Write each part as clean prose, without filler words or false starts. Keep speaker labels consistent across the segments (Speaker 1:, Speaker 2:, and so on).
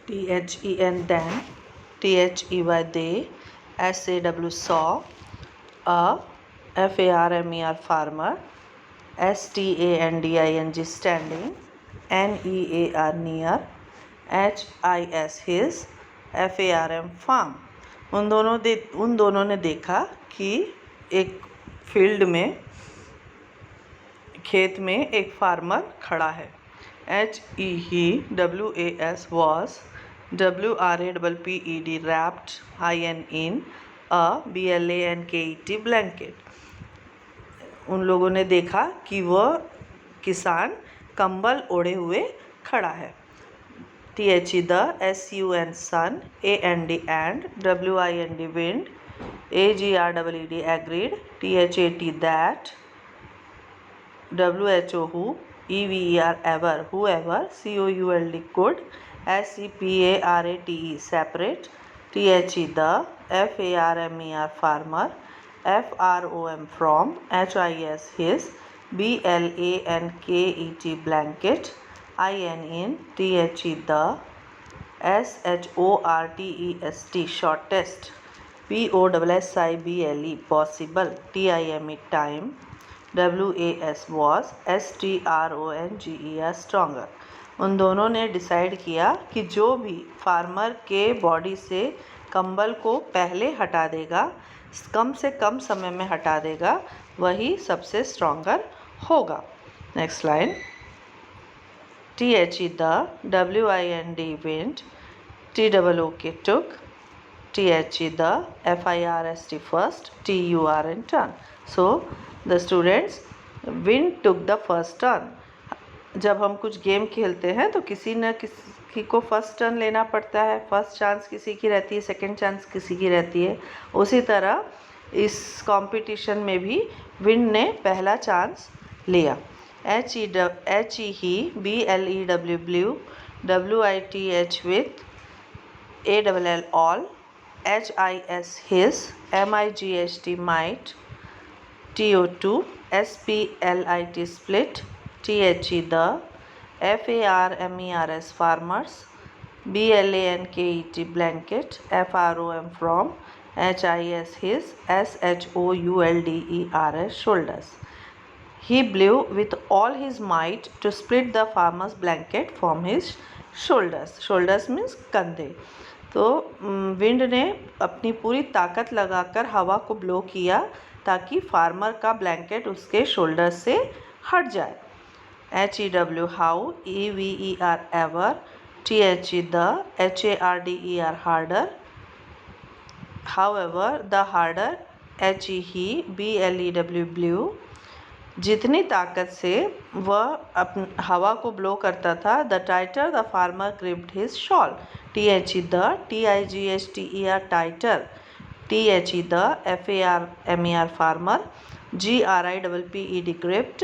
Speaker 1: THEN then, THEY they, SAW saw, FARMER farmer, STANDING standing, NEAR near, HIS his, FARM farm। उन दोनों ने देखा कि एक फील्ड में, खेत में एक फार्मर खड़ा है। he, WAS was, WRAPPED wrapped in a BLANKET blanket। उन लोगों ने देखा कि वह किसान कंबल ओढ़े हुए खड़ा है। THE the, SUN sun, AND and, WIND wind, AGREED agreed, THAT that, WHO who, EVER ever, whoever, COULD could, SEPARATE separate, THE the, FARMER farmer, FROM from, HIS his, BLANKET blanket, IN in, THE the, SHORTEST shortest, POSSIBLE possible, TIME time, WAS was, STRONGER stronger। उन दोनों ने decide किया कि जो भी farmer के body से कंबल को पहले हटा देगा, कम से कम समय में हटा देगा, वही सबसे स्ट्रॉन्गर होगा। Next line, THE the, WIND wind, TOOK took, THE the, FIRST first, TURN turn। So the students, wind took the first turn। जब हम कुछ गेम खेलते हैं तो किसी न किसी को फर्स्ट टर्न लेना पड़ता है। फर्स्ट चांस किसी की रहती है, सेकंड चांस किसी की रहती है। उसी तरह इस कंपटीशन में भी विंड ने पहला चांस लिया। HE BLEW blue, WITH with ALL all, HIS his, MIGHT might, TO2 SPLIT split, THE the, FARMERS farmers, BLANKET blanket, FROM from, HIS his, SHOULDERS shoulders। He blew with all his might to split the farmer's blanket from his shoulders। Shoulders means कंधे। तो wind ने अपनी पूरी ताकत लगाकर हवा को blow किया ताकि फार्मर का ब्लैंकेट उसके शोल्डर से हट जाए। HEW how, EVER ever, THE the, HARDER harder, however the harder, HE BLEW blew, जितनी ताकत से वह हवा को ब्लो करता था, the tighter the farmer gripped his shawl, THE the, TIGHTER tighter, THE the, FARMER farmer, GRIPPED gripped,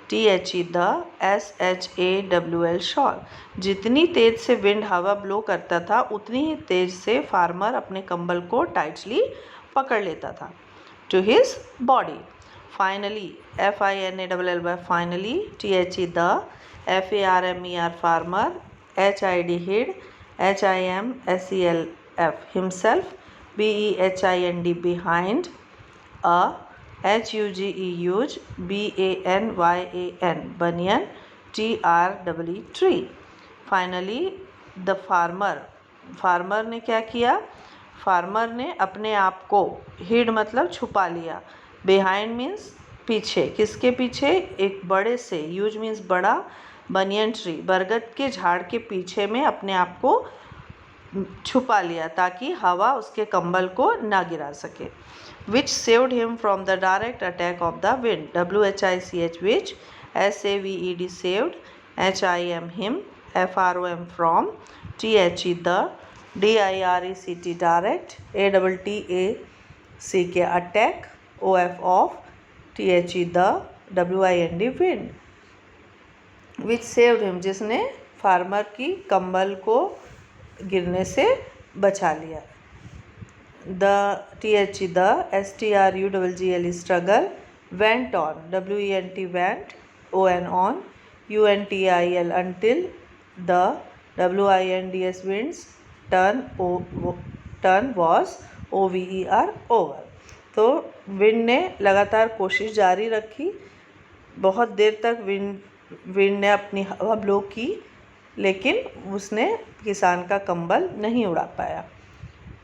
Speaker 1: THE the, SHAWL shawl. जितनी तेज से विंड हवा ब्लो करता था उतनी ही तेज से फार्मर अपने कंबल को टाइटली पकड़ लेता था। To his body. Finally, FINALL finally, THE the, FARMER farmer, HID hid, HIMSELF himself, BEHIND behind, HUGE huge, BANYAN banyan, TREE tree। Finally, the farmer ने क्या किया? फार्मर ने अपने आप को हिड मतलब छुपा लिया, बिहाइंड मीन्स पीछे। किसके पीछे? एक बड़े से, यूज मीन्स बड़ा, बनियन ट्री बरगद के झाड़ के पीछे में अपने आप को छुपा लिया ताकि हवा उसके कंबल को ना गिरा सके। Which saved him from the direct attack of the wind, WHICH which, SAVED saved, HIM him, FROM from, THE the, DIRECT direct, ATTACK attack, OF of, THE the, WIND wind। Which saved him जिसने farmer की कंबल को गिरने से बचा लिया। THE the, STRUGGLE struggle, went on, WENT went, ON UNTIL until, the WINDS winds, turn was OVER over। तो wind ने लगातार कोशिश जारी रखी, बहुत देर तक विंड ने अपनी हवा ब्लो की, लेकिन उसने किसान का कंबल नहीं उड़ा पाया,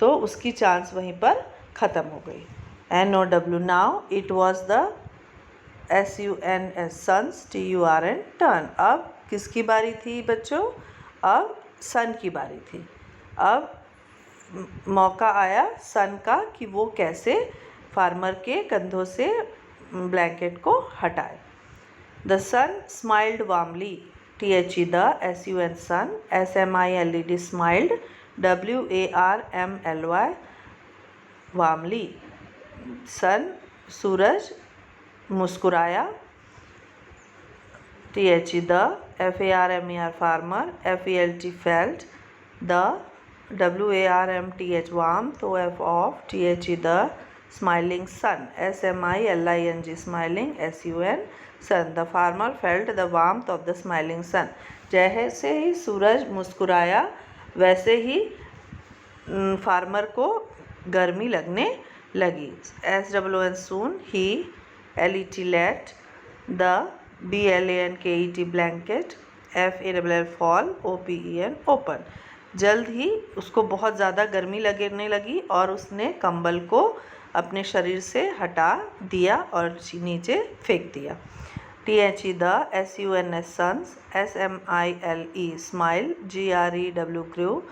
Speaker 1: तो उसकी चांस वहीं पर ख़त्म हो गई। NOW now it was the SUNS sun's TURN turn. अब किसकी बारी थी बच्चों? अब सन की बारी थी। अब मौका आया सन का कि वो कैसे फार्मर के कंधों से ब्लैंकेट को हटाए। The sun smiled warmly, THE the SUN sun, SMILED smiled, WARMLY warmly. Sun सूरज मुस्कुराया, THE the, FARMER farmer, FELT felt, the, WARMTH warm, तो F of, THE the smiling sun, SMILING smiling, SUN sun. The farmer felt the warmth of the smiling sun. जैसे ही सूरज मुस्कुराया वैसे ही farmer को गर्मी लगने लगी। SWN soon, he, LET let, the, BLANKET blanket, FALL fall, OPEN open. जल्द ही उसको बहुत ज़्यादा गर्मी लगने लगी और उसने कंबल को अपने शरीर से हटा दिया और नीचे फेंक दिया। THE the SUNS sun's, SMILE smile, GREW grew,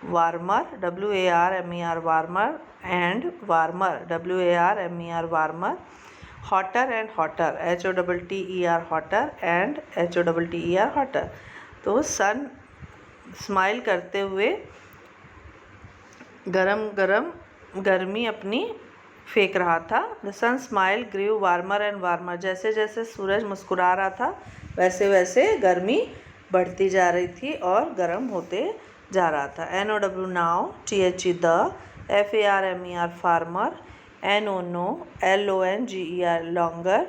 Speaker 1: warmer, WARMER warmer, and warmer, WARMER warmer. Hotter and hotter, HOTTER hotter, and HOTTER hotter. तो सन स्माइल करते हुए गर्मी अपनी फेंक रहा था। The sun smile grew warmer and warmer. जैसे जैसे सूरज मुस्कुरा रहा था वैसे वैसे गर्मी बढ़ती जा रही थी और गर्म होते जा रहा था। NOW now, THE the, FARMER farmer, NO LONGER longer,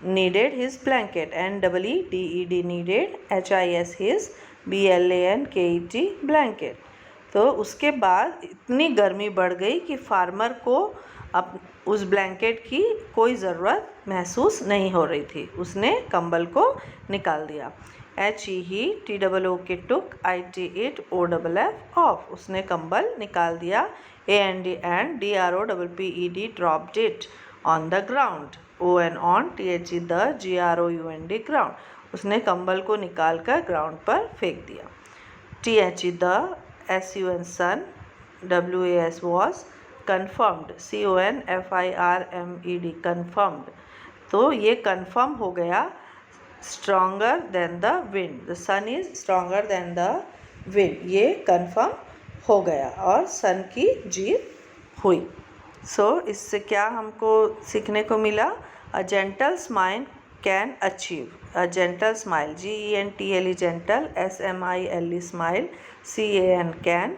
Speaker 1: needed his blanket, NEEDED needed, HIS his, BLANKET blanket। तो उसके बाद इतनी गर्मी बढ़ गई कि फार्मर को अब उस ब्लैंकेट की कोई ज़रूरत महसूस नहीं हो रही थी। उसने कंबल को निकाल दिया। HE TOOK took, IT it, OFF off। उसने कंबल निकाल दिया। AND and DROPPED dropped it on the ground, ON on, THE the, GROUND ground। उसने कंबल को निकाल कर ग्राउंड पर फेंक दिया। THE the SUN sun, WAS was confirmed, CONFIRMED confirmed। तो ये कन्फर्म हो गया, stronger than the wind, the sun is stronger than the wind. ये कन्फर्म हो गया और सन की जीत हुई। सो इससे क्या हमको सीखने को मिला? A gentle smile can achieve, a gentle smile, GENTLE gentle, SMILE smile, CAN can,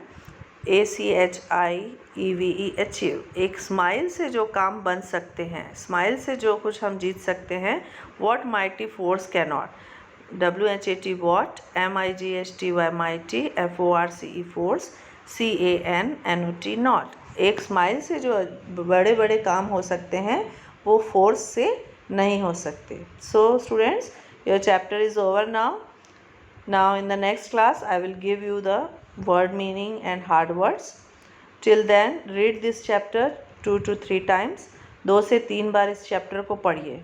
Speaker 1: ACHIEVE achieve. एक स्माइल से जो काम बन सकते हैं, स्माइल से जो कुछ हम जीत सकते हैं, what mighty force can not, WHAT what, MIGHTY mighty, FORCE force, CAN NOT not. एक स्माइल से जो बड़े बड़े काम हो सकते हैं वो फोर्स से नहीं हो सकते। So students, your chapter is over now. Now in the next class I will give you the word meaning and hard words. Till then read this chapter 2 to 3 times। 2 से 3 बार इस चैप्टर को पढ़िए।